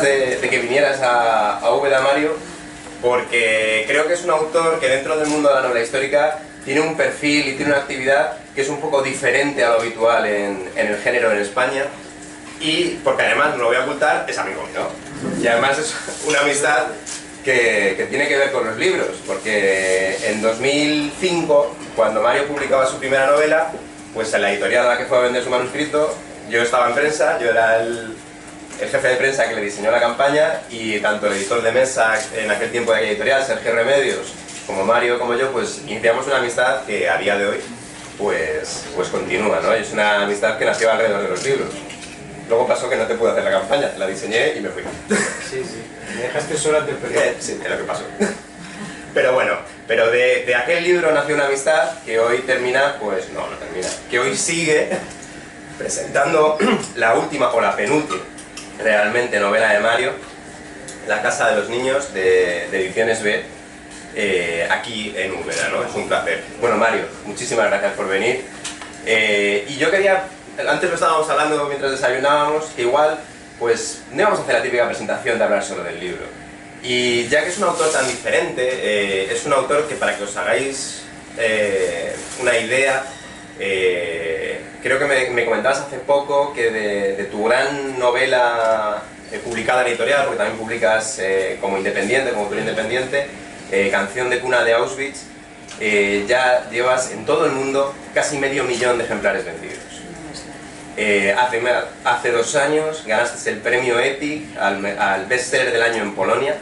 de que vinieras a Úbeda, Mario, porque creo que es un autor que dentro del mundo de la novela histórica tiene un perfil y tiene una actividad que es un poco diferente a lo habitual en el género en España, y porque además, no lo voy a ocultar, es amigo mío, y además es una amistad que tiene que ver con los libros, porque en 2005, cuando Mario publicaba su primera novela, pues en la editorial a la que fue a vender su manuscrito, yo estaba en prensa, yo era el jefe de prensa que le diseñó la campaña, y tanto el editor de mesa en aquel tiempo de aquella editorial, Sergio Remedios, como Mario, como yo, pues iniciamos una amistad que a día de hoy pues continúa, ¿no? Es una amistad que nació alrededor de los libros. Luego pasó que no te pude hacer la campaña, la diseñé y me fui. Sí, me dejaste sola ante el periodo. Sí, es lo que pasó. Pero bueno, de aquel libro nació una amistad que hoy termina, pues no termina, que hoy sigue presentando la última o la penúltima realmente novela de Mario, La casa de los niños, de Ediciones B, aquí en Úbeda, ¿no? Es un placer. Bueno, Mario, muchísimas gracias por venir. Y yo quería, antes lo estábamos hablando mientras desayunábamos, que igual, pues, no íbamos a hacer la típica presentación de hablar solo del libro. Y ya que es un autor tan diferente, es un autor que, para que os hagáis una idea, creo que me comentabas hace poco que de tu gran novela publicada en editorial, porque también publicas como independiente, como autor independiente, Canción de cuna de Auschwitz, ya llevas en todo el mundo casi 500.000 de ejemplares vendidos. Hace 2 años ganaste el premio EPIC al bestseller del año en Polonia,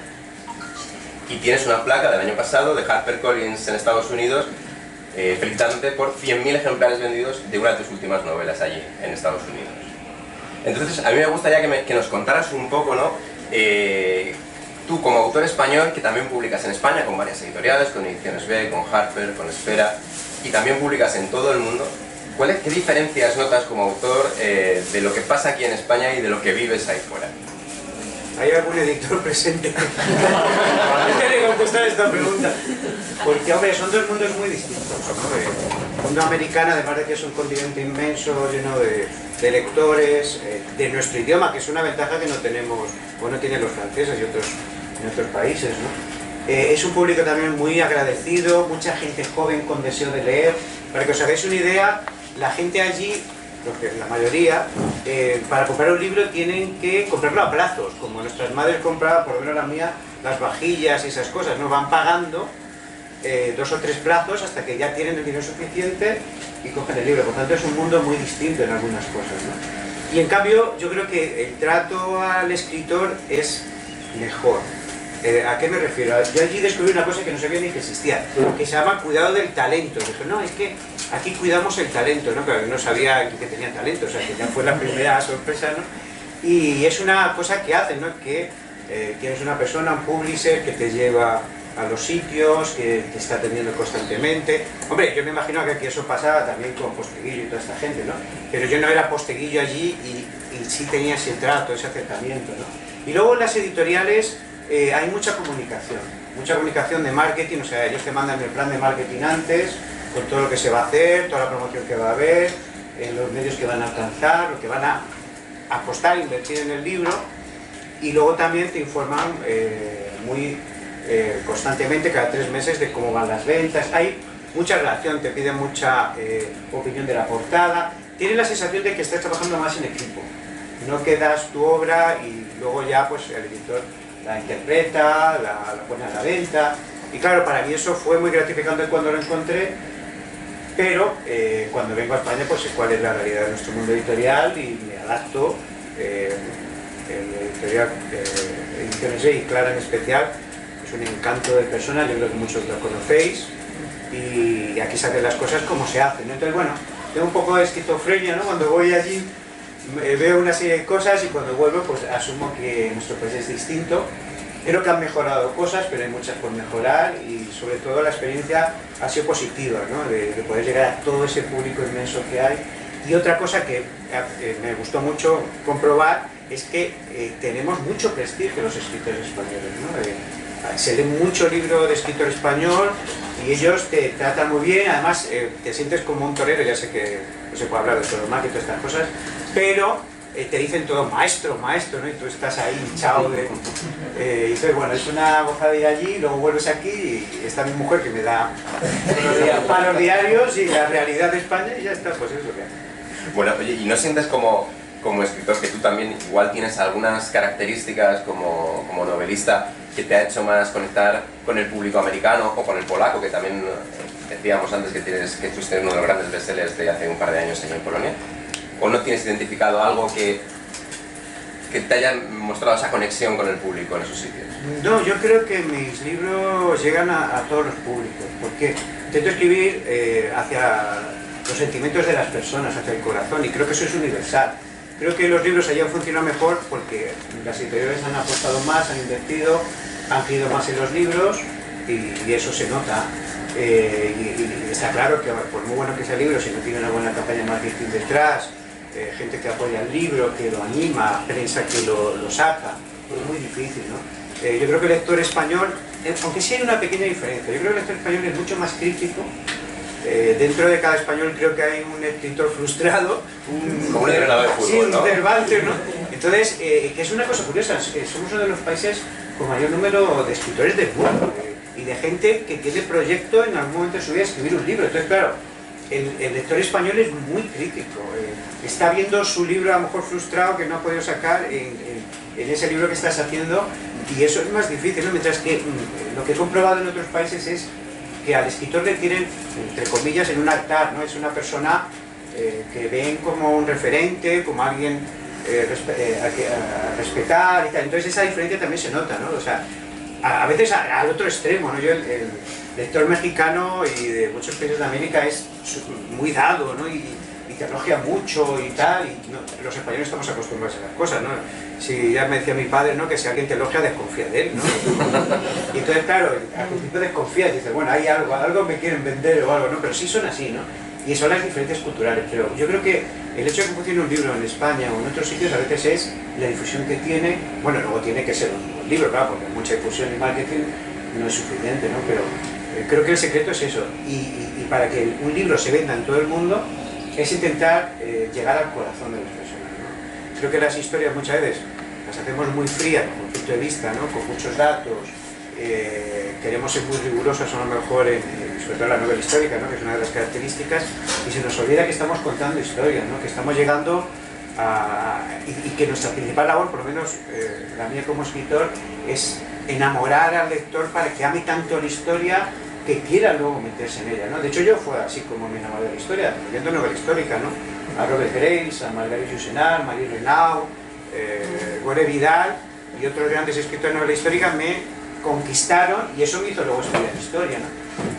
y tienes una placa del año pasado de HarperCollins en Estados Unidos felicitándote por 100.000 ejemplares vendidos de una de tus últimas novelas allí, en Estados Unidos. Entonces, a mí me gustaría que nos contaras un poco, ¿no? Tú, como autor español, que también publicas en España con varias editoriales, con Ediciones B, con Harper, con Esfera, y también publicas en todo el mundo, ¿qué diferencias notas como autor de lo que pasa aquí en España y de lo que vives ahí fuera? ¿Hay algún editor presente? Antes de contestar esta pregunta. Porque, hombre, son dos mundos muy distintos, ¿no? El mundo americano, además de que es un continente inmenso, lleno de lectores, de nuestro idioma, que es una ventaja que no tenemos, o no tienen los franceses y en otros países, ¿no? Es un público también muy agradecido, mucha gente joven con deseo de leer. Para que os hagáis una idea, la gente allí, la mayoría, para comprar un libro tienen que comprarlo a plazos, como nuestras madres compraban, por lo menos la mía, las vajillas y esas cosas, ¿no? Van pagando 2 o 3 plazos hasta que ya tienen el dinero suficiente y cogen el libro. Por tanto, es un mundo muy distinto en algunas cosas, ¿no? Y en cambio, yo creo que el trato al escritor es mejor. ¿A qué me refiero? Yo allí descubrí una cosa que no sabía ni que existía, que se llama cuidado del talento. Dije, no, es que aquí cuidamos el talento, ¿no? Pero no sabía que tenían talento, o sea, que ya fue la primera sorpresa, ¿no? Y es una cosa que hacen, ¿no? Que tienes una persona, un publisher, que te lleva a los sitios, que te está atendiendo constantemente. Hombre, yo me imagino que aquí eso pasaba también con Posteguillo y toda esta gente, ¿no? Pero yo no era Posteguillo allí y sí tenía ese trato, ese acercamiento, ¿no? Y luego en las editoriales hay mucha comunicación de marketing, o sea, ellos te mandan el plan de marketing antes, con todo lo que se va a hacer, toda la promoción que va a haber, los medios que van a alcanzar, lo que van a apostar, invertir en el libro, y luego también te informan muy constantemente, cada 3 meses, de cómo van las ventas. Hay mucha relación, te piden mucha opinión de la portada, tienes la sensación de que estás trabajando más en equipo, no que das tu obra y luego ya pues el editor la interpreta, la pone a la venta. Y claro, para mí eso fue muy gratificante cuando lo encontré, pero cuando vengo a España pues sé cuál es la realidad de nuestro mundo editorial y me adapto. El editorial Ediciones B y Clara en especial es un encanto de persona, yo creo que muchos lo conocéis, y aquí se hacen las cosas como se hacen, ¿no? Entonces, bueno, tengo un poco de esquizofrenia, ¿no? Cuando voy allí veo una serie de cosas y cuando vuelvo pues asumo que nuestro país es distinto. Creo que han mejorado cosas, pero hay muchas por mejorar, y sobre todo la experiencia ha sido positiva, ¿no? De poder llegar a todo ese público inmenso que hay. Y otra cosa que me gustó mucho comprobar es que tenemos mucho prestigio los escritores españoles, ¿no? Se lee mucho libro de escritor español y ellos te tratan muy bien, además te sientes como un torero. Ya sé que no se puede hablar de tauromaquia y todas estas cosas, pero te dicen todo maestro, maestro, ¿no? Y tú estás ahí hinchado de... y entonces, bueno, es una gozada ir allí, luego vuelves aquí y está mi mujer que me da palos diarios y la realidad de España y ya está, pues eso. Bueno, oye, ¿y no sientes como escritor que tú también igual tienes algunas características como novelista que te ha hecho más conectar con el público americano o con el polaco, que también decíamos antes que fuiste uno de los grandes bestsellers de hace un par de años allí en Polonia? ¿O no tienes identificado algo que te haya mostrado esa conexión con el público en esos sitios? No, yo creo que mis libros llegan a todos los públicos, porque intento escribir hacia los sentimientos de las personas, hacia el corazón, y creo que eso es universal. Creo que los libros allá han funcionado mejor porque las editoriales han apostado más, han invertido, han creído más en los libros y eso se nota. Y está claro que por muy bueno que sea el libro, si no tiene una buena campaña de marketing detrás, gente que apoya el libro, que lo anima, prensa que lo saca, es muy difícil, ¿no? Yo creo que el lector español, aunque sí hay una pequeña diferencia, yo creo que el lector español es mucho más crítico. Dentro de cada español creo que hay un escritor frustrado, como un entrenador de fútbol, sí, un ¿no? Cervantes, ¿no? Entonces, que es una cosa curiosa, somos uno de los países con mayor número de escritores del mundo y de gente que tiene proyecto en algún momento de su vida escribir un libro. Entonces, claro, el lector español es muy crítico, está viendo su libro a lo mejor frustrado que no ha podido sacar en ese libro que estás haciendo, y eso es más difícil, ¿no? Mientras que lo que he comprobado en otros países es que al escritor le tienen, entre comillas, en un altar, ¿no? Es una persona que ven como un referente, como alguien a respetar y tal. Entonces esa diferencia también se nota, ¿no? O sea, a veces al otro extremo, ¿no? Yo el lector mexicano y de muchos países de América es muy dado, ¿no? Y te elogia mucho y tal, y no, los españoles estamos acostumbrados a las cosas, ¿no? Si ya me decía mi padre, ¿no? Que si alguien te elogia, desconfía de él, ¿no? Y entonces, claro, al principio desconfías y dices, bueno, hay algo me quieren vender o algo, ¿no? Pero sí son así, ¿no? Y son las diferencias culturales, pero yo creo que el hecho de que funcione un libro en España o en otros sitios a veces es la difusión que tiene, bueno, luego tiene que ser un libro, claro, porque mucha difusión y marketing no es suficiente, ¿no? Pero creo que el secreto es eso, y para que un libro se venda en todo el mundo, es intentar llegar al corazón de las personas, ¿no? Creo que las historias muchas veces las hacemos muy frías desde un punto de vista, ¿no? Con muchos datos, queremos ser muy rigurosos a lo mejor, sobre todo en la novela histórica, ¿no? Que es una de las características, y se nos olvida que estamos contando historias, ¿no? Que estamos llegando y que nuestra principal labor, por lo menos la mía como escritor, es enamorar al lector para que ame tanto la historia que quiera luego meterse en ella, ¿no? De hecho yo fue así como me enamoré de la historia, leyendo novela histórica, ¿no? A Robert Grace, a Marguerite Yourcenar, Marie Renaud, Gore Vidal y otros grandes escritores de novela histórica me conquistaron y eso me hizo luego estudiar historia, ¿no?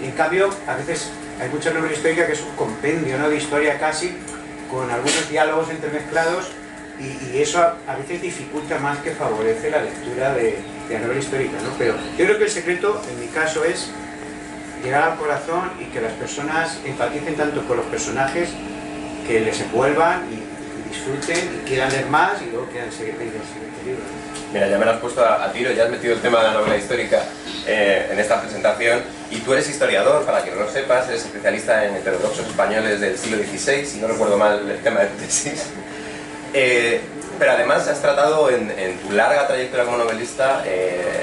Y en cambio, a veces hay mucha novela histórica que es un compendio, ¿no? De historia casi, con algunos diálogos entremezclados y eso a veces dificulta más que favorece la lectura de la novela histórica, ¿no? Pero yo creo que el secreto, en mi caso, es llegar al corazón y que las personas empaticen tanto con los personajes que les envuelvan y disfruten y quieran leer más y luego quieran seguir leyendo el siguiente libro. Mira, ya me lo has puesto a tiro, ya has metido el tema de la novela histórica en esta presentación, y tú eres historiador, para quien no lo sepas, eres especialista en heterodoxos españoles del siglo XVI, si no recuerdo mal el tema de tu tesis. Pero además has tratado en tu larga trayectoria como novelista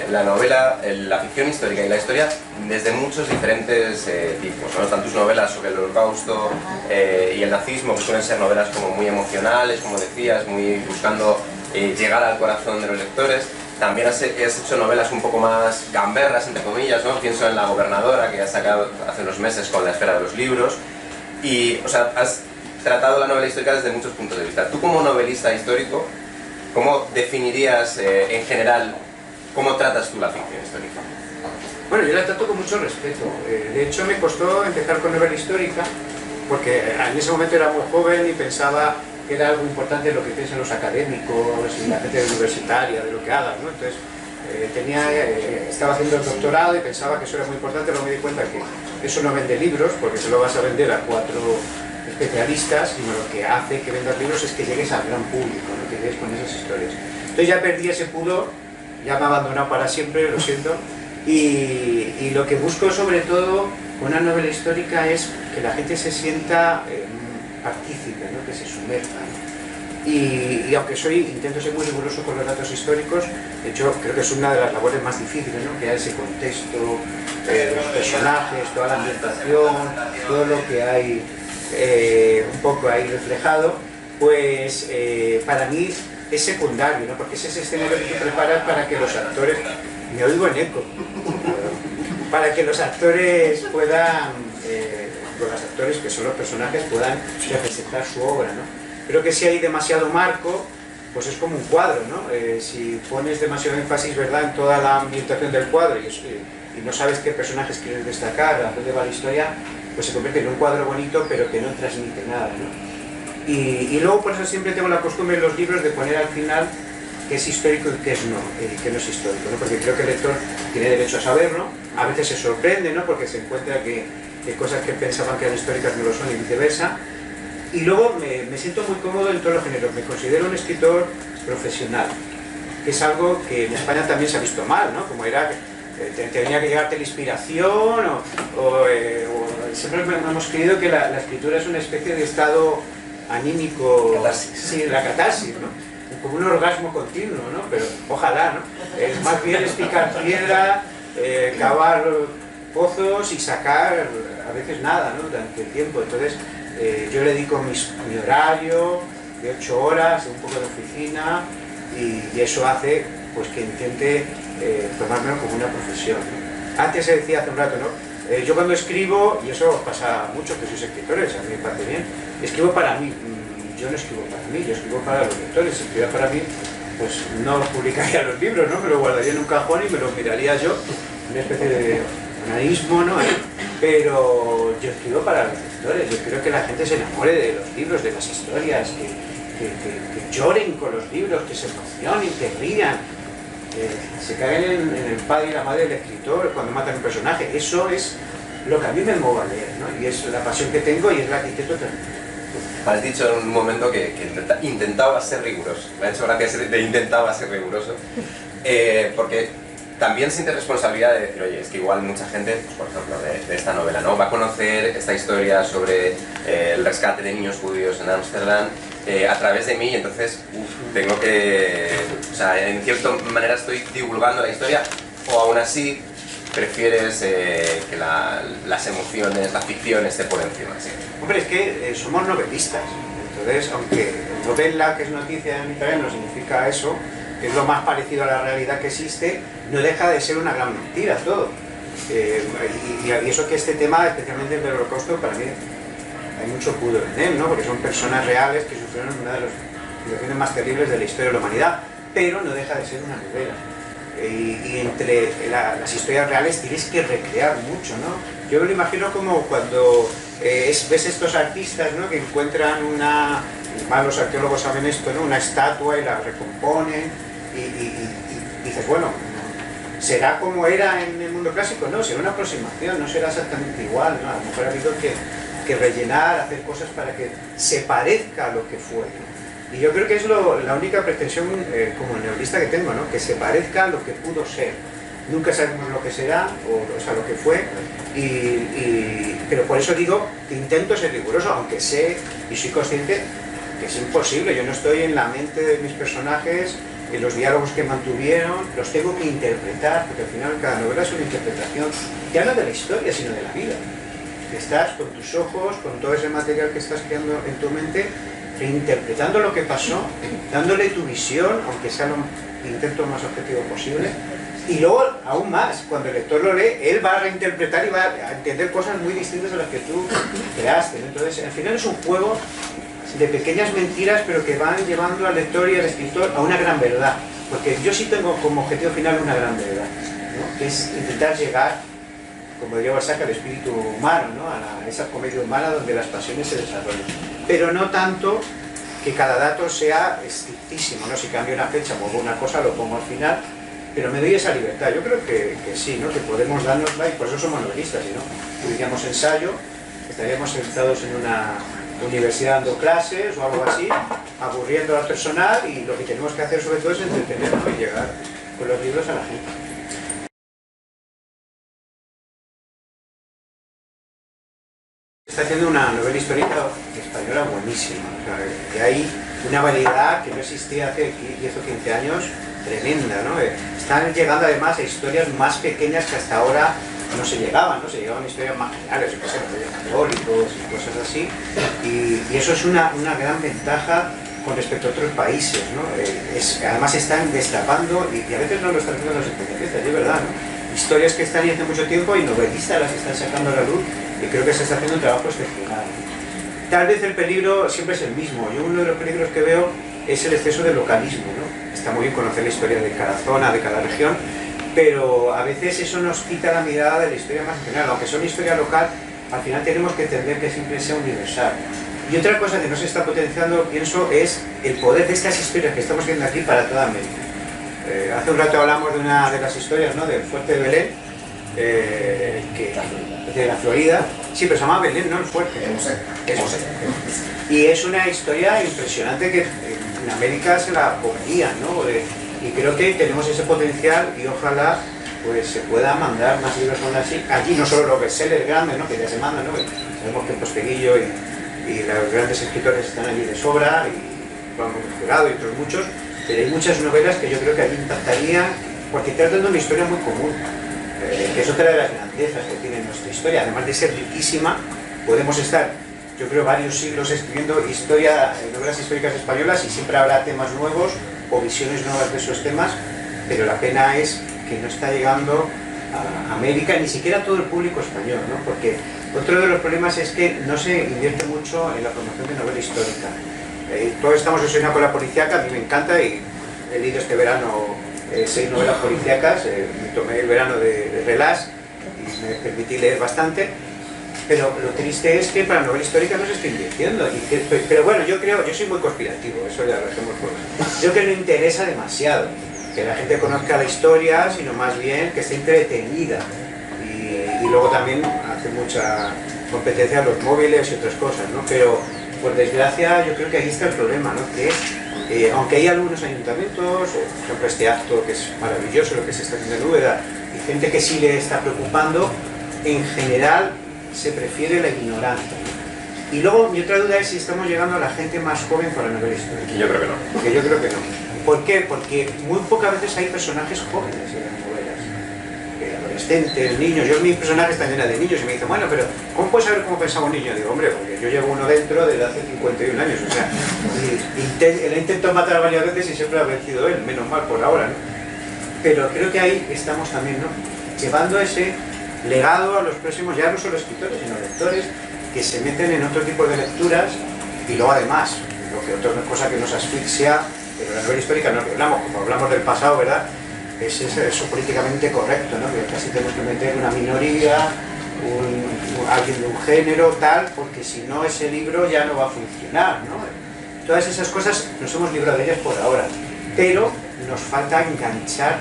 la novela, la ficción histórica y la historia desde muchos diferentes tipos, ¿no? Están tus novelas sobre el Holocausto y el nazismo, que suelen ser novelas como muy emocionales, como decías, muy buscando llegar al corazón de los lectores. También has hecho novelas un poco más gamberras, entre comillas, ¿no? Pienso en La Gobernadora, que has sacado hace unos meses con La Esfera de los Libros. Y, o sea, has tratado la novela histórica desde muchos puntos de vista. Tú, como novelista histórico, ¿cómo definirías en general cómo tratas tú la ficción histórica? Bueno, yo la trato con mucho respeto. De hecho, me costó empezar con novela histórica porque en ese momento era muy joven y pensaba que era algo importante lo que piensan los académicos y la gente universitaria de lo que hagan, ¿no? Entonces, estaba haciendo el doctorado y pensaba que eso era muy importante, luego me di cuenta que eso no vende libros porque se lo vas a vender a 4 especialistas, sino lo que hace que vendas libros es que llegues al gran público, ¿no? Que llegues con esas historias. Entonces ya perdí ese pudor, ya me he abandonado para siempre, lo siento, y lo que busco sobre todo con una novela histórica es que la gente se sienta partícipe, ¿no? Que se sumerja, ¿no? Y aunque intento ser muy riguroso con los datos históricos, de hecho creo que es una de las labores más difíciles, ¿no? Crear ese contexto, los personajes, toda la ambientación, todo lo que hay un poco ahí reflejado, pues para mí es secundario, ¿no? Porque es ese escenario que tú preparas para que los actores, me oigo en eco, para que los actores puedan, los actores que son los personajes puedan representar su obra, ¿no? Creo que si hay demasiado marco, pues es como un cuadro, ¿no? Si pones demasiado énfasis, ¿verdad?, en toda la ambientación del cuadro y no sabes qué personajes quieres destacar, a dónde va la historia, pues se convierte en un cuadro bonito, pero que no transmite nada, ¿no? Y luego por eso siempre tengo la costumbre en los libros de poner al final qué es histórico y qué no es histórico, ¿no? Porque creo que el lector tiene derecho a saberlo, a veces se sorprende, ¿no?, porque se encuentra que cosas que pensaban que eran históricas no lo son y viceversa. Y luego me siento muy cómodo en todos los géneros, me considero un escritor profesional, que es algo que en España también se ha visto mal, ¿no? Como era que tenía que llegarte la inspiración o siempre hemos creído que la escritura es una especie de estado anímico, catarsis. Sí, la catarsis, ¿no? Como un orgasmo continuo, ¿no? Pero ojalá, ¿no? Es más bien es picar piedra, cavar pozos y sacar a veces nada, ¿no?, durante el tiempo. Entonces yo le dedico mi horario de 8 horas, un poco de oficina y eso hace pues que intente tomármelo como una profesión, ¿no? Antes se decía hace un rato, ¿no? Yo cuando escribo, y eso pasa mucho que sois escritores, a mí me parece bien, escribo para mí. Yo no escribo para mí, yo escribo para los lectores. Si escribiera para mí, pues no publicaría los libros, ¿no? Me lo guardaría en un cajón y me lo miraría yo, una especie de analismo, ¿no? Pero yo escribo para los lectores. Yo quiero que la gente se enamore de los libros, de las historias, que lloren con los libros, que se emocionen, que rían, que se caguen en el padre y la madre del escritor cuando matan un personaje. Eso es lo que a mí me mueve a leer, ¿no? Y es la pasión que tengo y es la que intento transmitir. Has dicho en un momento que intentaba ser riguroso. Me ha hecho gracia de intentaba ser riguroso, porque también siente responsabilidad de decir, oye, es que igual mucha gente, pues, por ejemplo, de esta novela, ¿no?, va a conocer esta historia sobre el rescate de niños judíos en Ámsterdam a través de mí, y entonces tengo que, o sea, en cierta manera estoy divulgando la historia, o aún así prefieres que las emociones, la ficción esté por encima, ¿sí? Hombre, es que somos novelistas, entonces, aunque novela, que es noticia en italiano, significa eso, que es lo más parecido a la realidad que existe, no deja de ser una gran mentira todo. Y eso que este tema, especialmente el del Holocausto, para mí hay mucho pudor en él, ¿no? Porque son personas reales que sufrieron una de las situaciones más terribles de la historia de la humanidad, pero no deja de ser una novela. Y entre las historias reales tienes que recrear mucho, ¿no? Yo me lo imagino como cuando ves estos artistas, ¿no?, que encuentran más los arqueólogos saben esto, ¿no?, una estatua y la recomponen y dices, bueno, ¿será como era en el mundo clásico? No, será una aproximación, no será exactamente igual, ¿no? A lo mejor ha habido que rellenar, hacer cosas para que se parezca a lo que fue, ¿no? Y yo creo que es la única pretensión como neolista que tengo, ¿no?, que se parezca a lo que pudo ser. Nunca sabemos lo que será, o sea, lo que fue, pero por eso digo que intento ser riguroso, aunque sé y soy consciente que es imposible. Yo no estoy en la mente de mis personajes, en los diálogos que mantuvieron, los tengo que interpretar, porque al final cada novela es una interpretación, ya no de la historia, sino de la vida. Estás con tus ojos, con todo ese material que estás creando en tu mente, reinterpretando lo que pasó, dándole tu visión, aunque sea lo intento más objetivo posible, y luego, aún más, cuando el lector lo lee, él va a reinterpretar y va a entender cosas muy distintas a las que tú creaste, ¿no? Entonces, al final es un juego de pequeñas mentiras, pero que van llevando al lector y al escritor a una gran verdad, porque yo sí tengo como objetivo final una gran verdad, ¿no?, que es intentar llegar, como diría Balzac, al espíritu humano, ¿no?, a esa comedia humana donde las pasiones se desarrollan, pero no tanto que cada dato sea estrictísimo, ¿no? Si cambio una fecha, muevo una cosa, lo pongo al final, pero me doy esa libertad. Yo creo que sí, ¿no?, que podemos darnosla, y por eso somos novelistas, si no, publicamos ensayo, estaríamos sentados en una universidad dando clases o algo así, aburriendo al personal, y lo que tenemos que hacer sobre todo es entretenernos y llegar con los libros a la gente. está haciendo una novela histórica española buenísima. O sea, que hay una variedad que no existía hace 10 o 15 años, tremenda, ¿no? Están llegando además a historias más pequeñas que hasta ahora no se llegaban, ¿no? Se llegaban a historias más generales, yo qué sé, católicos y cosas así. Y eso es una gran ventaja con respecto a otros países, ¿no? Además están destapando, y a veces no lo están haciendo los especialistas, es verdad, ¿no? Historias que están ahí hace mucho tiempo y novelistas las están sacando a la luz, y creo que se está haciendo un trabajo excepcional. Tal vez el peligro siempre es el mismo. Yo uno de los peligros que veo es el exceso de localismo, ¿no? Está muy bien conocer la historia de cada zona, de cada región, pero a veces eso nos quita la mirada de la historia más general. Aunque sea una historia local, al final tenemos que entender que siempre sea universal. Y otra cosa que no se está potenciando, pienso, es el poder de estas historias que estamos viendo aquí para toda América. Hace un rato hablamos de una de las historias, ¿no?, del fuerte de Belén, de la Florida. Sí, pero se llama Belén, no el fuerte. Eso. Y es una historia impresionante que en América se la comerían, ¿no? Y creo que tenemos ese potencial y ojalá pues se pueda mandar más libros como así. Allí no solo los bestsellers grandes, ¿no?, que ya se mandan, ¿no? Sabemos que Posteguillo y los grandes escritores están allí de sobra, y Juan Gómez Jurado y otros muchos, pero hay muchas novelas que yo creo que allí impactarían, porque tratan de una historia muy común, que es otra de las grandezas que tiene nuestra historia. Además de ser riquísima, podemos estar, yo creo, varios siglos escribiendo novelas históricas españolas, y siempre habrá temas nuevos o visiones nuevas de esos temas, pero la pena es que no está llegando a América, ni siquiera a todo el público español, ¿no? Porque otro de los problemas es que no se invierte mucho en la promoción de novela histórica. Todos estamos obsesionados con la policíaca, a mí me encanta, y he leído este verano 6 novelas policíacas, me tomé el verano de relax y me permití leer bastante, pero lo triste es que para la novela histórica no se está invirtiendo. Pero bueno, yo soy muy conspirativo, eso ya lo dejemos por. Yo creo que no interesa demasiado que la gente conozca la historia, sino más bien que esté entretenida. Y luego también hace mucha competencia a los móviles y otras cosas, ¿no? Pero por desgracia yo creo que ahí está el problema, ¿no? Que aunque hay algunos ayuntamientos, o, por ejemplo, este acto que es maravilloso, lo que se está haciendo en Úbeda, y gente que sí le está preocupando, en general se prefiere la ignorancia, ¿no? Y luego mi otra duda es si estamos llegando a la gente más joven con la novela histórica. Yo creo que no. Que yo creo que no. ¿Por qué? Porque muy pocas veces hay personajes jóvenes en las novelas. Adolescentes, niños. Yo mis personajes están llenos de niños y me dicen, bueno, pero ¿cómo puedes saber cómo pensaba un niño? Digo, hombre, porque yo llevo uno dentro desde hace 51 años. O sea, él intentó matar varias veces y siempre ha vencido él, menos mal por ahora, ¿no? Pero creo que ahí estamos también, ¿no?, llevando ese legado a los próximos, ya no solo escritores, sino lectores, que se meten en otro tipo de lecturas. Y luego además, lo que otra cosa que nos asfixia, pero la novela histórica no hablamos, como hablamos del pasado, ¿verdad?, es eso políticamente correcto, ¿no?, que casi tenemos que meter una minoría, alguien de un género, tal, porque si no ese libro ya no va a funcionar, ¿no? Todas esas cosas nos hemos librado de ellas por ahora, pero nos falta enganchar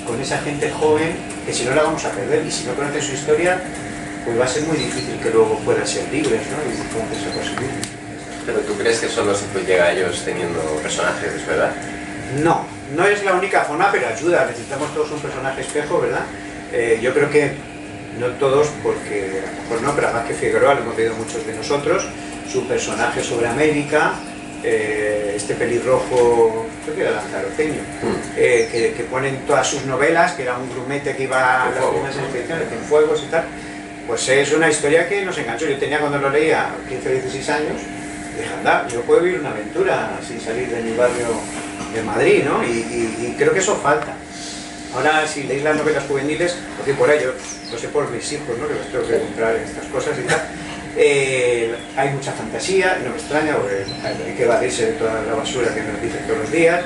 con esa gente joven, que si no la vamos a perder, y si no conocen su historia, pues va a ser muy difícil que luego puedan ser libres, ¿no?, y entonces se posible. ¿Pero tú crees que solo se llega a ellos teniendo personajes de su edad? No, no es la única forma, pero ayuda. Necesitamos todos un personaje espejo, ¿verdad? Yo creo que no todos, porque a lo mejor no, pero además que Figueroa lo hemos leído muchos de nosotros, su personaje sobre América, este pelirrojo, creo que era lanzaroteño, que ponen todas sus novelas, que era un grumete que iba a las primeras expediciones, en fuegos y tal, pues es una historia que nos enganchó. Yo tenía, cuando lo leía, 15 o 16 años, y dije, anda, yo puedo vivir una aventura sin salir de mi barrio de Madrid, ¿no? Y creo que eso falta. Ahora, si leéis las novelas juveniles, porque por ello, lo sé por mis hijos, ¿no?, que los tengo que comprar estas cosas y tal, hay mucha fantasía, no me extraña, porque hay que evadirse de toda la basura que nos dicen todos los días.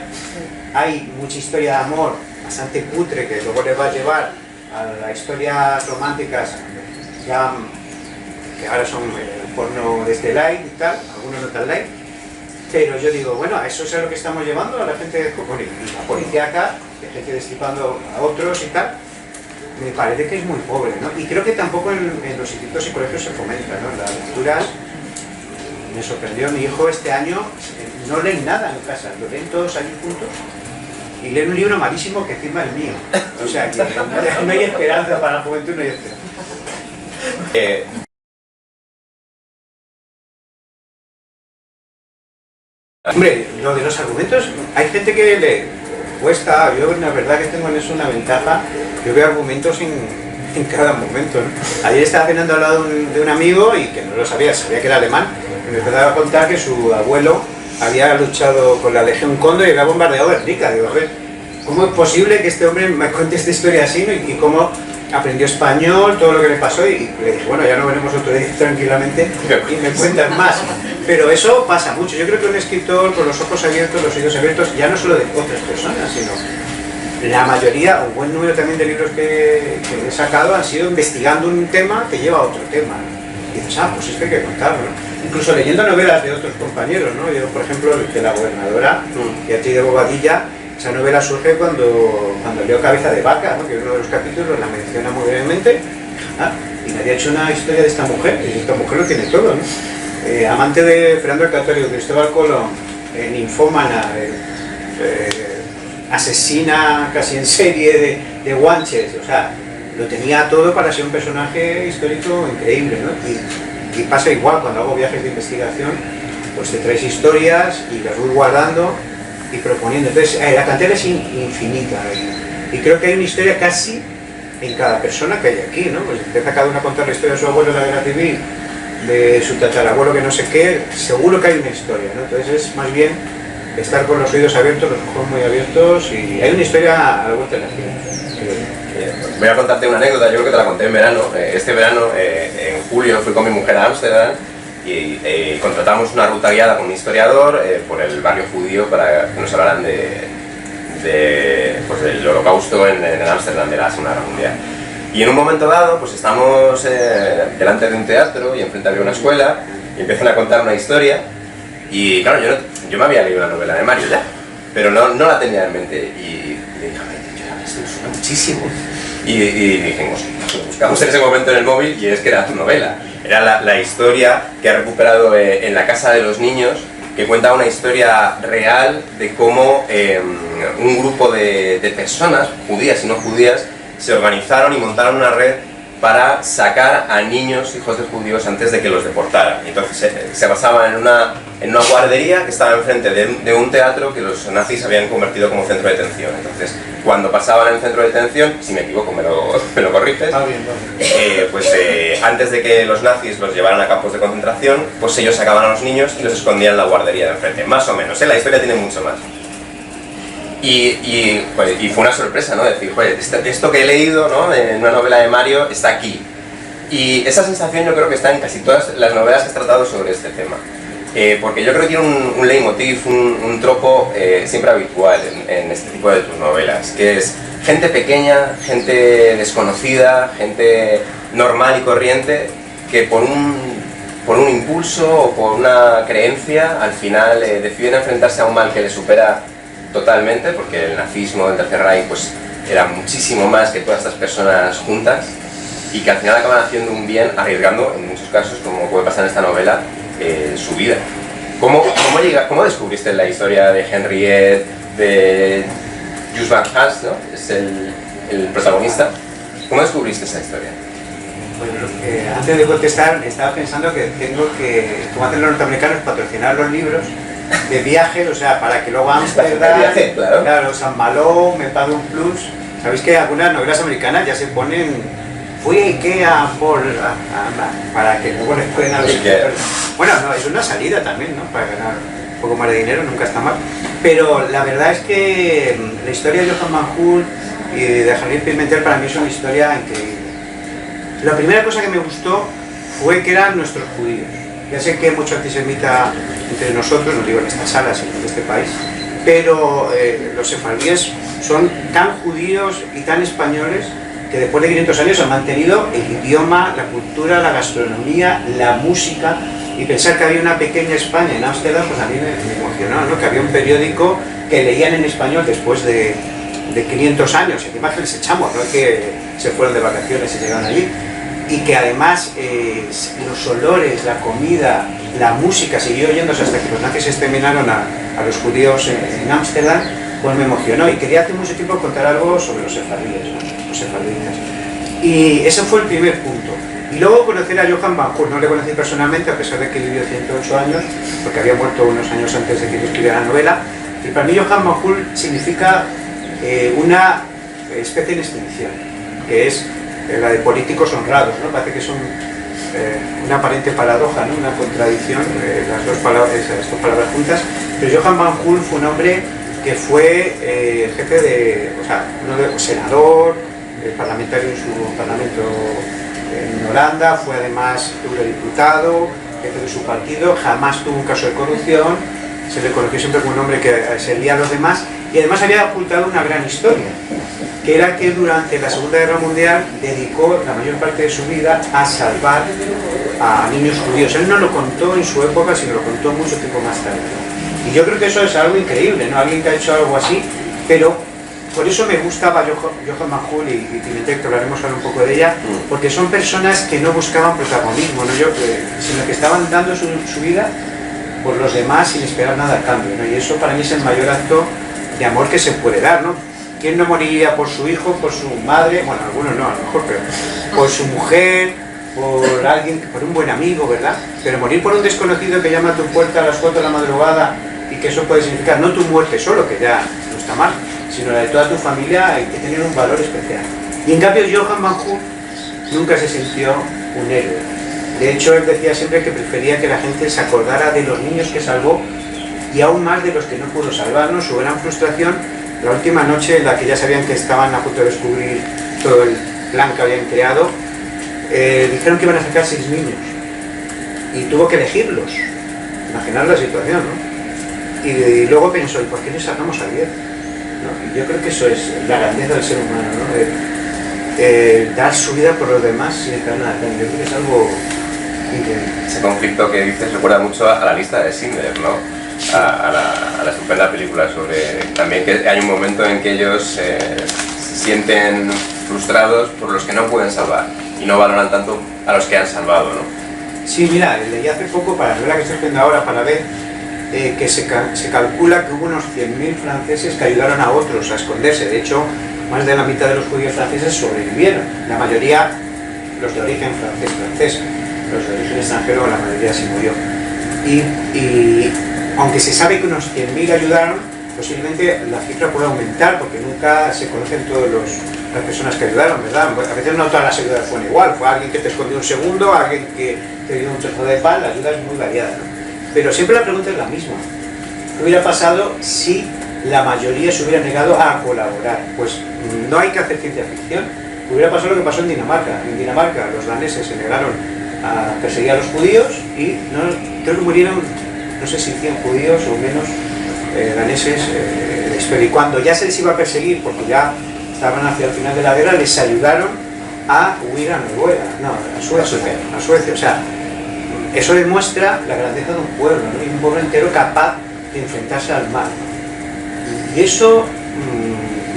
Hay mucha historia de amor, bastante cutre, que luego les va a llevar a las historias románticas, ya, que ahora son porno desde light y tal, algunos no tan light. Pero yo digo, bueno, a eso es a lo que estamos llevando a la gente joven, y la policíaca, de gente destripando a otros y tal, me parece que es muy pobre, ¿no? Y creo que tampoco en los institutos y colegios se fomenta, ¿no? Las lecturas, me sorprendió, mi hijo este año no leen nada en casa, lo leen todos allí juntos, y leen un libro malísimo que firma el mío. O sea, que no hay esperanza para la juventud, no hay esperanza. Hombre, lo de los argumentos, hay gente que le cuesta, yo la verdad que tengo en eso una ventaja, yo veo argumentos en cada momento, ¿no? Ayer estaba cenando al lado de un amigo y que no lo sabía, sabía que era alemán, y me empezaba a contar que su abuelo había luchado con la Legión Cóndor y había bombardeado Guernica. Digo, a ver, ¿cómo es posible que este hombre me cuente esta historia así, ¿no? Y cómo aprendió español, todo lo que le pasó, y le dije, bueno, ya no veremos otro día tranquilamente y me cuentas más. Pero eso pasa mucho. Yo creo que un escritor con los ojos abiertos, los oídos abiertos, ya no solo de otras personas, sino la mayoría, un buen número también de libros que he sacado han sido investigando un tema que lleva a otro tema, ¿no? Y dices, pues esto hay que contarlo, ¿no? Incluso leyendo novelas de otros compañeros, ¿no? Yo, por ejemplo, de La Gobernadora, Beatriz de Bobadilla, esa novela surge cuando leo Cabeza de Vaca, ¿no? Que uno de los capítulos la menciona muy brevemente, y nadie ha hecho una historia de esta mujer, y esta mujer lo tiene todo, ¿no? Amante de Fernando el Católico, Cristóbal Colón, ninfómana, asesina casi en serie de guanches, o sea, lo tenía todo para ser un personaje histórico increíble, ¿no? Y pasa igual cuando hago viajes de investigación, pues te traes historias y las voy guardando y proponiendo. Entonces, la cantera es infinita y creo que hay una historia casi en cada persona que hay aquí, ¿no? Pues empieza cada uno a contar la historia de su abuelo en la guerra civil, de su tatarabuelo que no sé qué, seguro que hay una historia, ¿no? Entonces es más bien estar con los oídos abiertos, los ojos muy abiertos, y hay una historia a la vuelta de la esquina. Voy a contarte una anécdota, yo creo que te la conté en verano. Este verano, en julio, fui con mi mujer a Ámsterdam y contratamos una ruta guiada con un historiador por el barrio judío para que nos hablaran pues, del holocausto en Ámsterdam, de la Segunda Guerra Mundial. Y en un momento dado, pues estamos delante de un teatro y enfrente había una escuela y empiezan a contar una historia. Y claro, yo me había leído la novela de Mario ya, pero no la tenía en mente. Y le dije, esto me suena muchísimo. Y dijimos, lo buscamos en ese momento en el móvil y es que era tu novela. Era la historia que ha recuperado en La Casa de los Niños, que cuenta una historia real de cómo un grupo de personas, judías y no judías, se organizaron y montaron una red para sacar a niños hijos de judíos antes de que los deportaran. Entonces se basaba en una guardería que estaba enfrente de un teatro que los nazis habían convertido como centro de detención. Entonces, cuando pasaban en el centro de detención, si me equivoco me lo corriges, antes de que los nazis los llevaran a campos de concentración, pues ellos sacaban a los niños y los escondían en la guardería de enfrente, más o menos, la historia tiene mucho más. Y fue una sorpresa, ¿no? Decir, esto que he leído, ¿no? En una novela de Mario está aquí. Y esa sensación yo creo que está en casi todas las novelas que has tratado sobre este tema. Porque yo creo que tiene un leitmotiv, un tropo siempre habitual en este tipo de tus novelas, que es gente pequeña, gente desconocida, gente normal y corriente, que por un impulso o por una creencia, al final deciden enfrentarse a un mal que les supera totalmente, porque el nazismo del Tercer Reich pues, era muchísimo más que todas estas personas juntas, y que al final acaban haciendo un bien, arriesgando, en muchos casos, como puede pasar en esta novela, su vida. ¿Cómo descubriste la historia de Henriette, de Jus van Hals, ¿no? Es el protagonista? ¿Cómo descubriste esa historia? Bueno, antes de contestar, estaba pensando que tengo que, como hacen los norteamericanos, patrocinar los libros de viajes, o sea, para que luego Amsterdam, claro, San Malo me pague un plus. Sabéis que algunas novelas americanas ya se ponen, fui a Ikea para que luego les pueden a los lectores. Bueno, no, es una salida también, ¿no? Para ganar un poco más de dinero, nunca está mal. Pero la verdad es que la historia de Johann van Hult y de Henriette Pimentel para mí es una historia increíble. La primera cosa que me gustó fue que eran nuestros judíos. Ya sé que hay mucho antisemita entre nosotros, no digo en esta sala, sino en este país, pero los sefardíes son tan judíos y tan españoles que después de 500 años han mantenido el idioma, la cultura, la gastronomía, la música, y pensar que había una pequeña España en Ámsterdam, pues a mí me emocionó, ¿no? Que había un periódico que leían en español después de 500 años, y además que les echamos, no es que se fueron de vacaciones y llegaron allí, y que además los olores, la comida, la música siguió oyéndose hasta que los nazis exterminaron a los judíos en Ámsterdam, pues me emocionó y quería hace mucho tiempo contar algo sobre los sefardíes, ¿no? Los sefardíes. Y ese fue el primer punto. Y luego conocer a Johann van Hult, no le conocí personalmente, a pesar de que vivió 108 años, porque había muerto unos años antes de que yo escribiera la novela. Y para mí Johann van Hult significa una especie en extinción, que es la de políticos honrados, ¿no? Parece que es una aparente paradoja, ¿no? Una contradicción, las dos palabras juntas. Pero Johann van Hult fue un hombre que fue jefe de, senador, parlamentario en su parlamento en Holanda, fue además eurodiputado, jefe de su partido, jamás tuvo un caso de corrupción, se le conoció siempre como un hombre que servía a los demás, y además había ocultado una gran historia, que era que durante la Segunda Guerra Mundial dedicó la mayor parte de su vida a salvar a niños judíos. Él no lo contó en su época, sino lo contó mucho tiempo más tarde. Y yo creo que eso es algo increíble, ¿no? Alguien que ha hecho algo así, pero por eso me gustaba Johann van Hult y Pimentel, que hablaremos ahora un poco de ella, porque son personas que no buscaban protagonismo, ¿no? Sino que estaban dando su vida por los demás sin esperar nada a cambio, ¿no? Y eso para mí es el mayor acto de amor que se puede dar, ¿no? ¿Quién no moriría por su hijo, por su madre? Bueno, algunos no, a lo mejor, pero por su mujer, por alguien, por un buen amigo, ¿verdad? Pero morir por un desconocido que llama a tu puerta a las 4 de la madrugada y que eso puede significar no tu muerte solo, que ya no está mal, sino la de toda tu familia, hay que tener un valor especial. Y en cambio Johann van Hult nunca se sintió un héroe. De hecho, él decía siempre que prefería que la gente se acordara de los niños que salvó y aún más de los que no pudo salvarnos. Su gran frustración, la última noche en la que ya sabían que estaban a punto de descubrir todo el plan que habían creado, dijeron que iban a sacar 6 niños y tuvo que elegirlos. Imaginar la situación, ¿no? Y luego pensó, ¿y por qué le sacamos a 10? ¿No? Y yo creo que eso es la grandeza del ser humano, ¿no? Dar su vida por los demás sin esperar nada. Yo creo que es algo increíble. Ese conflicto que dices recuerda mucho a la lista de Schindler, ¿no? A la estupenda película sobre también que hay un momento en que ellos se sienten frustrados por los que no pueden salvar y no valoran tanto a los que han salvado, ¿no? Sí, mira, leí hace poco para la novela que estoy escribiendo ahora para ver que se calcula que hubo unos 100.000 franceses que ayudaron a otros a esconderse. De hecho, más de la mitad de los judíos franceses sobrevivieron. La mayoría, los de origen francés, los de origen extranjero, la mayoría se murió. Y aunque se sabe que unos 100.000 ayudaron, posiblemente la cifra puede aumentar porque nunca se conocen todas las personas que ayudaron, ¿verdad? A veces no todas las ayudas fueron igual, fue alguien que te escondió un segundo, alguien que te dio un trozo de pan, la ayuda es muy variada, ¿no? Pero siempre la pregunta es la misma. ¿Qué hubiera pasado si la mayoría se hubiera negado a colaborar? Pues no hay que hacer ciencia ficción. Hubiera pasado lo que pasó en Dinamarca. En Dinamarca los daneses se negaron a perseguir a los judíos y creo que murieron, no sé si 100 judíos o menos daneses en la historia. Y cuando ya se les iba a perseguir, porque ya estaban hacia el final de la guerra, les ayudaron a huir a Noruega, no, a Suecia. O sea, eso demuestra la grandeza de un pueblo, ¿no? Y un pueblo entero capaz de enfrentarse al mal. Y eso,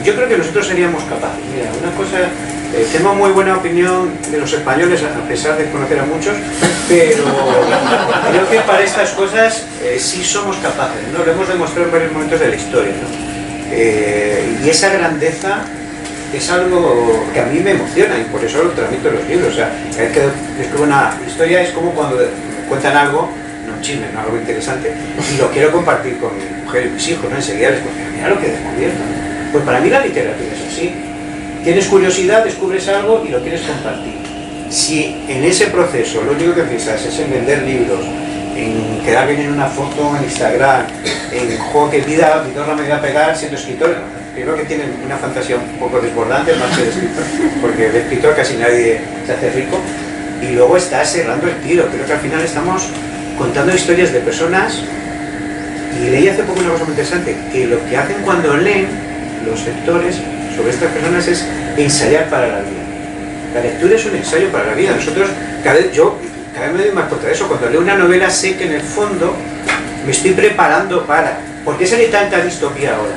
yo creo que nosotros seríamos capaces. Mira, una cosa, tengo muy buena opinión de los españoles, a pesar de conocer a muchos, pero creo que para estas cosas sí somos capaces, ¿no? Lo hemos demostrado en varios momentos de la historia, ¿no? Y esa grandeza es algo que a mí me emociona y por eso lo transmito en los libros. O sea, cada vez que escribo una historia es como cuando me cuentan algo, no un chisme, no algo interesante, y lo quiero compartir con mi mujer y mis hijos, ¿no? Enseguida les cuento, mira lo que he descubierto, ¿no? Pues para mí la literatura es así. Tienes curiosidad, descubres algo y lo quieres compartir. Si en ese proceso lo único que piensas es en vender libros, en quedar bien en una foto en Instagram, en juego que vida, Vidorra me voy a pegar siendo escritor, creo que tienen una fantasía un poco desbordante más que de escritor, porque de escritor casi nadie se hace rico, y luego estás errando el tiro. Creo que al final estamos contando historias de personas, y leí hace poco una cosa muy interesante, que lo que hacen cuando leen los lectores sobre estas personas es ensayar para la vida. La lectura es un ensayo para la vida. Nosotros, cada vez me doy más cuenta de eso. Cuando leo una novela sé que en el fondo me estoy preparando para... ¿Por qué sale tanta distopía ahora?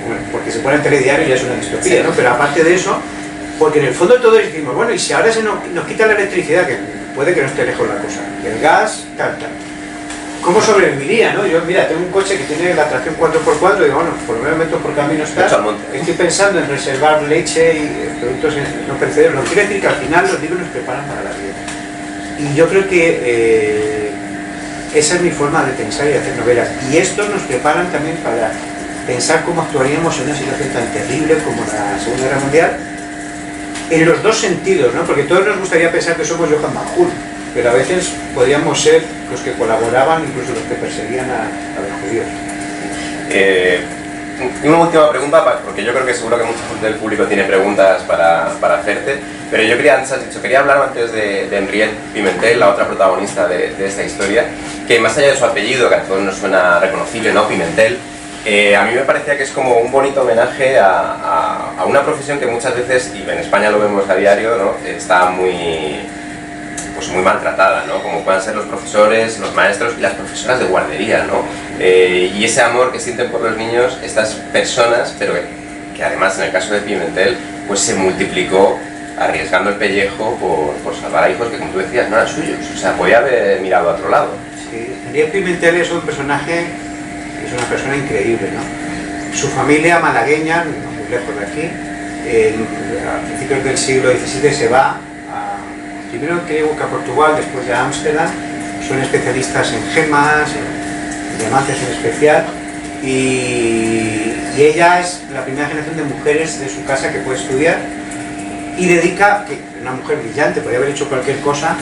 Bueno, porque se pone el telediario y ya es una distopía, ¿no? Pero aparte de eso, porque en el fondo todos decimos, bueno, y si ahora nos quita la electricidad, que puede que no esté lejos la cosa, el gas, tal. ¿Cómo sobreviviría, no? Yo, mira, tengo un coche que tiene la tracción 4x4 y digo, bueno, por lo menos meto por camino está. Estoy pensando en reservar leche y productos no perecederos. Lo que quiere decir que al final los libros nos preparan para la vida. Y yo creo que esa es mi forma de pensar y de hacer novelas. Y estos nos preparan también para pensar cómo actuaríamos en una situación tan terrible como la Segunda Guerra Mundial, en los dos sentidos, ¿no? Porque todos nos gustaría pensar que somos Johann Mahul, pero a veces podríamos ser los que colaboraban, incluso los que perseguían a los judíos. Una última pregunta, porque yo creo que seguro que mucha gente del público tiene preguntas para hacerte, pero yo quería, antes has dicho, quería hablar antes de Henriette Pimentel, la otra protagonista de esta historia, que más allá de su apellido, que a todos nos suena reconocible, ¿no? Pimentel, a mí me parecía que es como un bonito homenaje a una profesión que muchas veces, y en España lo vemos a diario, ¿no? Está muy maltratada, ¿no? Como puedan ser los profesores, los maestros y las profesoras de guardería, ¿no? Y ese amor que sienten por los niños estas personas, pero que además en el caso de Pimentel pues se multiplicó arriesgando el pellejo por salvar a hijos que, como tú decías, no eran suyos, o sea, podía haber mirado a otro lado. Sí, Henriette Pimentel es un personaje, es una persona increíble, ¿no? Su familia malagueña, no muy lejos de aquí, a principios del siglo XVII se va primero creo que a Portugal, después de Ámsterdam. Son especialistas en gemas, en diamantes en especial, y ella es la primera generación de mujeres de su casa que puede estudiar y dedica, que una mujer brillante, podría haber hecho cualquier cosa,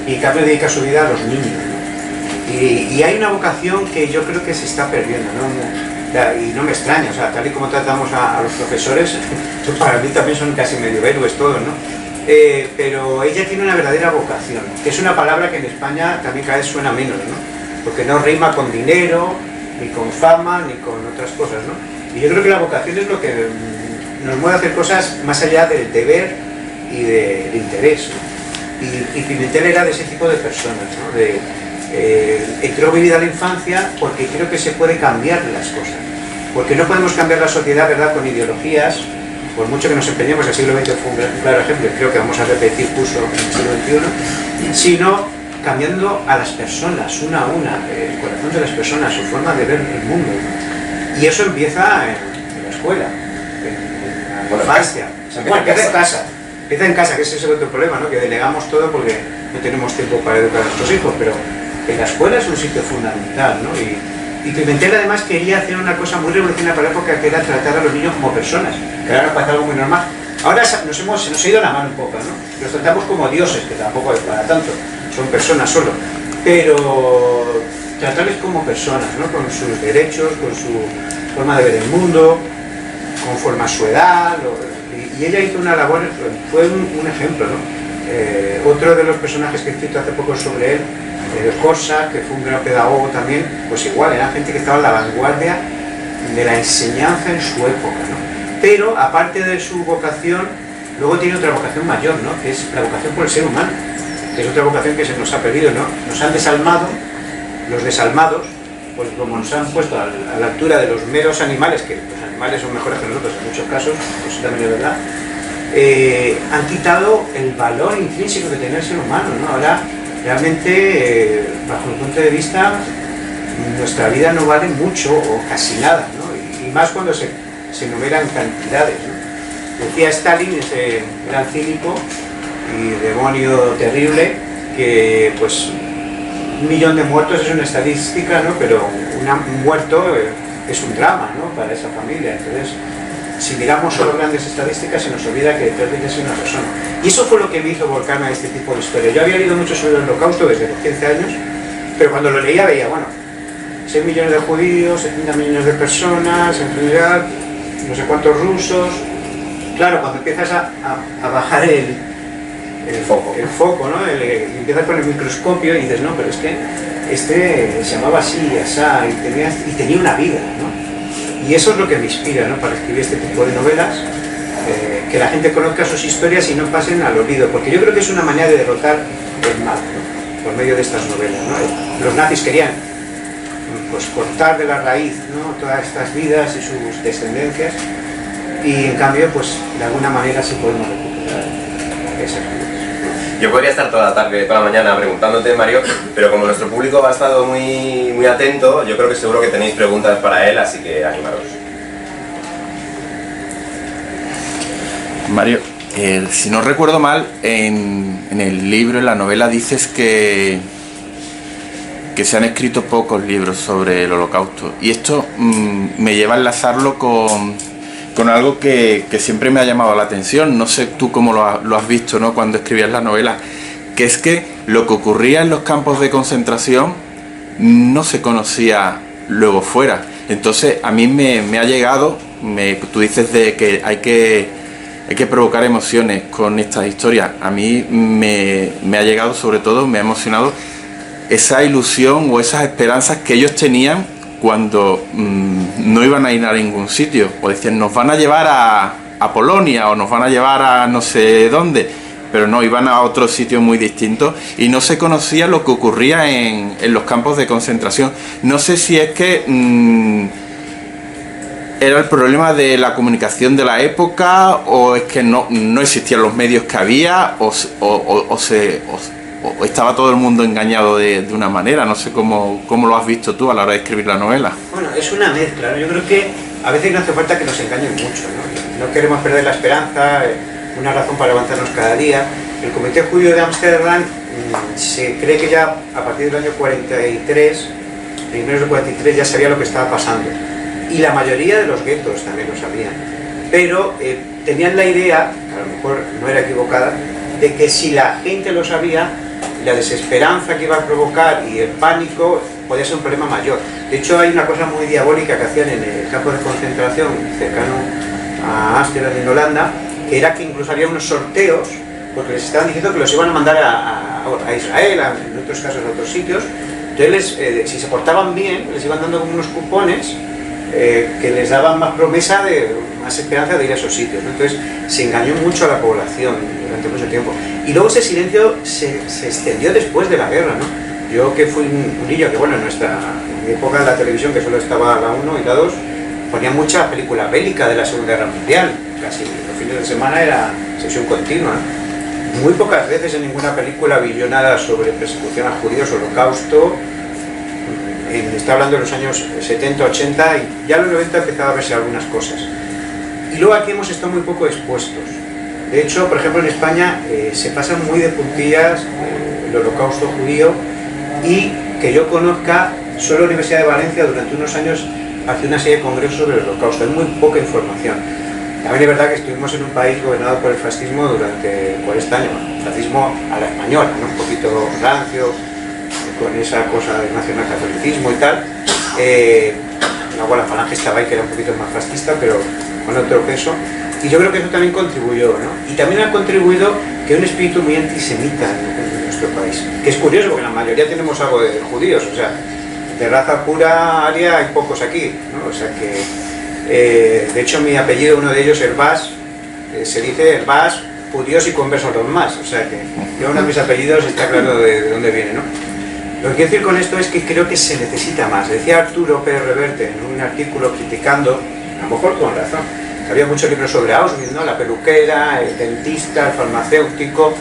y en cambio dedica su vida a los niños, ¿no? Y hay una vocación que yo creo que se está perdiendo, ¿no? Y no me extraña, o sea, tal y como tratamos a los profesores, para mí también son casi medio héroes todos, ¿no? Pero ella tiene una verdadera vocación, que es una palabra que en España también cada vez suena menos, ¿no? Porque no rima con dinero, ni con fama, ni con otras cosas, ¿no? Y yo creo que la vocación es lo que nos mueve a hacer cosas más allá del deber y del interés, ¿no? Y Pimentel era de ese tipo de personas, ¿no? Entró vivida la infancia porque creo que se puede cambiar las cosas, porque no podemos cambiar la sociedad, ¿verdad?, con ideologías. Por mucho que nos empeñemos, el siglo XX fue un claro ejemplo, y creo que vamos a repetir curso en el siglo XXI, sino cambiando a las personas, una a una, el corazón de las personas, su forma de ver el mundo, ¿no? Y eso empieza en la escuela, en la infancia. Empieza en casa. Empieza en casa, que ese es el otro problema, ¿no? Que delegamos todo porque no tenemos tiempo para educar a nuestros hijos, pero en la escuela es un sitio fundamental, ¿no? Y Pimentel además quería hacer una cosa muy revolucionaria para la época, que era tratar a los niños como personas, que ahora nos parece algo muy normal. Ahora se nos ha ido la mano un poco, ¿no? Los tratamos como dioses, que tampoco es para tanto, son personas solo, pero tratarles como personas, ¿no? Con sus derechos, con su forma de ver el mundo, conforme a su edad, y ella hizo una labor, fue un ejemplo, ¿no? Otro de los personajes que he escrito hace poco sobre él, Corsa, que fue un gran pedagogo también, pues igual, era gente que estaba en la vanguardia de la enseñanza en su época, ¿no? Pero aparte de su vocación, luego tiene otra vocación mayor, ¿no? Que es la vocación por el ser humano, que es otra vocación que se nos ha perdido, ¿no? Nos han desalmado, los desalmados, pues como nos han puesto a la altura de los meros animales, que los animales son mejores que nosotros en muchos casos, pues también es verdad, han quitado el valor intrínseco que tiene el ser humano, ¿no? Ahora realmente, bajo mi punto de vista, nuestra vida no vale mucho o casi nada, ¿no? Y más cuando se enumeran cantidades, ¿no? Decía Stalin, ese gran cínico y demonio terrible, que pues 1 millón de muertos es una estadística, ¿no? Pero un muerto es un drama, ¿no?, para esa familia. Entonces, si miramos solo grandes estadísticas, se nos olvida que detrás de ella es una persona. Y eso fue lo que me hizo volcarme a este tipo de historia. Yo había leído mucho sobre el Holocausto desde los 15 años, pero cuando lo leía veía, bueno, 6 millones de judíos, 70 millones de personas, en general, no sé cuántos rusos. Claro, cuando empiezas a bajar el foco, ¿no? Y empiezas con el microscopio y dices, no, pero es que este se llamaba así, asá, y tenía una vida, ¿no? Y eso es lo que me inspira, ¿no?, para escribir este tipo de novelas, que la gente conozca sus historias y no pasen al olvido, porque yo creo que es una manera de derrotar el mal, ¿no?, por medio de estas novelas, ¿no? Los nazis querían, pues, cortar de la raíz, ¿no?, todas estas vidas y sus descendencias, y en cambio, pues, de alguna manera sí podemos recuperar esas vidas. Yo podría estar toda la tarde, toda la mañana preguntándote, Mario, pero como nuestro público ha estado muy atento, yo creo que seguro que tenéis preguntas para él, así que animaros. Mario, si no recuerdo mal, en el libro, en la novela, dices que se han escrito pocos libros sobre el Holocausto. Y esto me lleva a enlazarlo con algo que siempre me ha llamado la atención. No sé tú cómo lo has visto, ¿no?, cuando escribías la novela, que es que lo que ocurría en los campos de concentración no se conocía luego fuera. Entonces a mí me ha llegado, tú dices de que hay que provocar emociones con estas historias. A mí me ha llegado, sobre todo, me ha emocionado esa ilusión o esas esperanzas que ellos tenían cuando no iban a ir a ningún sitio. O decían, nos van a llevar a Polonia o nos van a llevar a no sé dónde, pero no, iban a otro sitio muy distinto y no se conocía lo que ocurría en los campos de concentración. No sé si es que era el problema de la comunicación de la época, o es que no existían los medios que había, o estaba todo el mundo engañado de una manera. No sé cómo lo has visto tú a la hora de escribir la novela. Bueno, es una mezcla, ¿no? Yo creo que a veces no hace falta que nos engañen mucho, ¿no? No queremos perder la esperanza, una razón para levantarnos cada día. El Comité Judío de Ámsterdam se cree que ya a partir del año 43, primeros del 43, ya sabía lo que estaba pasando. Y la mayoría de los guetos también lo sabían. Pero tenían la idea, a lo mejor no era equivocada, de que si la gente lo sabía, la desesperanza que iba a provocar y el pánico podía ser un problema mayor. De hecho, hay una cosa muy diabólica que hacían en el campo de concentración cercano a Ámsterdam, en Holanda, que era que incluso había unos sorteos, porque les estaban diciendo que los iban a mandar a Israel, en otros casos a otros sitios. Entonces, si se portaban bien, les iban dando como unos cupones que les daban más promesa, más esperanza de ir a esos sitios, ¿no? Entonces se engañó mucho a la población durante mucho tiempo. Y luego ese silencio se extendió después de la guerra, ¿no? Yo que fui un niño que, bueno, en mi época de la televisión, que solo estaba la 1 y la 2, ponía mucha película bélica de la Segunda Guerra Mundial. Casi los fines de semana era sesión continua, ¿no? Muy pocas veces en ninguna película vi yo nada sobre persecución a judíos, holocausto. Está hablando de los años 70, 80, y ya en los 90 empezaba a verse algunas cosas. Y luego aquí hemos estado muy poco expuestos. De hecho, por ejemplo, en España se pasa muy de puntillas el holocausto judío, y que yo conozca, solo la Universidad de Valencia durante unos años hace una serie de congresos sobre el holocausto. Hay muy poca información. También es verdad que estuvimos en un país gobernado por el fascismo durante 40 años. Fascismo a la española, ¿no? Un poquito rancio, con esa cosa del nacionalcatolicismo y tal. Luego la Falange estaba ahí, que era un poquito más fascista, pero con otro peso. Y yo creo que eso también contribuyó, ¿no? Y también ha contribuido que un espíritu muy antisemita en nuestro país. Que es curioso, porque la mayoría tenemos algo de judíos, o sea, de raza pura aria hay pocos aquí, ¿no? O sea que, de hecho, mi apellido, uno de ellos, Herbás, se dice Herbás, judíos y conversos los más. O sea que yo, uno de mis apellidos, está claro de dónde viene, ¿no? Lo que quiero decir con esto es que creo que se necesita más. Decía Arturo Pérez Reverte en un artículo criticando, a lo mejor con razón, que había muchos libros sobre Auschwitz, ¿no? La peluquera, el dentista, el farmacéutico,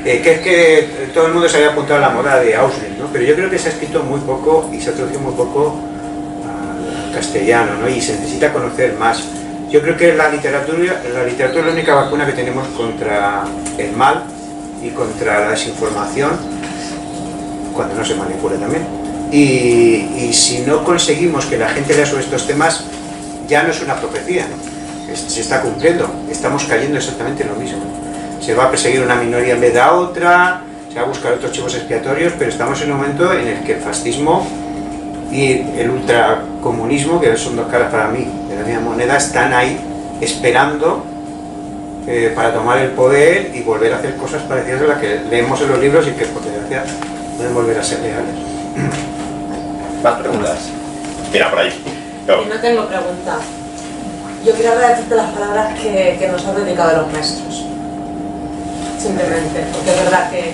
que es que todo el mundo se había apuntado a la moda de Auschwitz, ¿no? Pero yo creo que se ha escrito muy poco y se ha traducido muy poco al castellano, ¿no? Y se necesita conocer más. Yo creo que la literatura es la única vacuna que tenemos contra el mal y contra la desinformación, cuando no se manipula también. Y si no conseguimos que la gente lea sobre estos temas, ya no es una profecía, ¿no? Se está cumpliendo, estamos cayendo exactamente en lo mismo. Se va a perseguir una minoría en vez de a otra, se va a buscar otros chivos expiatorios, pero estamos en un momento en el que el fascismo y el ultracomunismo, que son dos caras para mí de la misma moneda, están ahí esperando para tomar el poder y volver a hacer cosas parecidas a las que leemos en los libros y que, por desgracia, pueden volver a ser reales. ¿Más preguntas? Mira, por ahí. Yo no tengo pregunta. Yo quiero agradecerte las palabras que nos han dedicado los maestros. Simplemente, porque es verdad que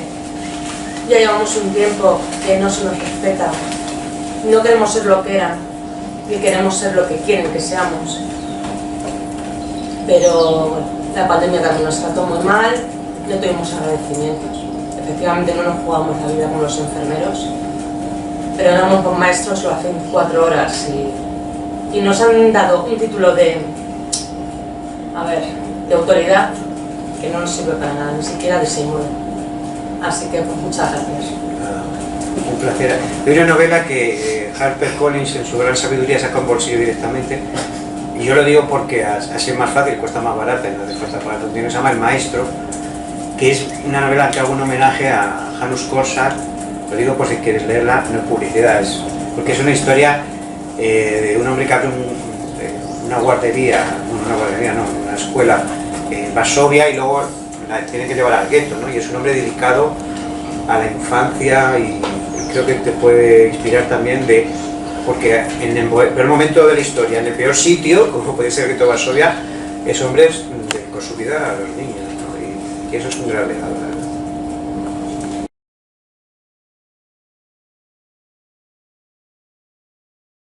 ya llevamos un tiempo que no se nos respeta. No queremos ser lo que eran, ni queremos ser lo que quieren que seamos. Pero bueno, la pandemia también nos trató muy mal, no tuvimos agradecimientos. Efectivamente no nos jugamos la vida con los enfermeros, pero éramos con maestros lo hacen 4 horas y nos han dado un título de autoridad que no nos sirve para nada, ni siquiera de símbolo. Así que pues muchas gracias. Un placer. Hay una novela que Harper Collins en su gran sabiduría saca un bolsillo directamente, y yo lo digo porque así es más fácil, cuesta más barata y no hace falta pagar tanto dinero. Se llama El Maestro, que es una novela que hago un homenaje a Janusz Korczak. Lo digo por si quieres leerla, no es publicidad, porque es una historia de un hombre que abre una guardería, una escuela en Varsovia, y luego la tiene que llevar al gueto, ¿no? Y es un hombre dedicado a la infancia, y creo que te puede inspirar también porque en el peor momento de la historia, en el peor sitio, como puede ser el gueto de Varsovia, ese hombre dedicó su vida a los niños, ¿no? Y eso es un gran legado.